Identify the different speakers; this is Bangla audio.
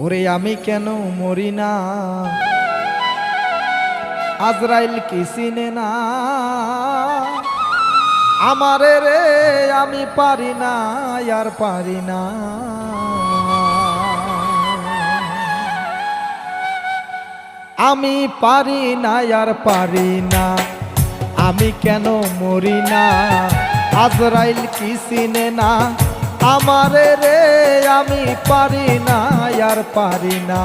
Speaker 1: ওরে আমি কেন মরি না, আজরাইল কি চিনে না আমারে রে, আমি পারি না আর পারি না। আমি পারি না আর পারি না, আমি কেন মরি না, আজরাইল কি চিনে না আমারে রে, আমি পারি না আর পারি না।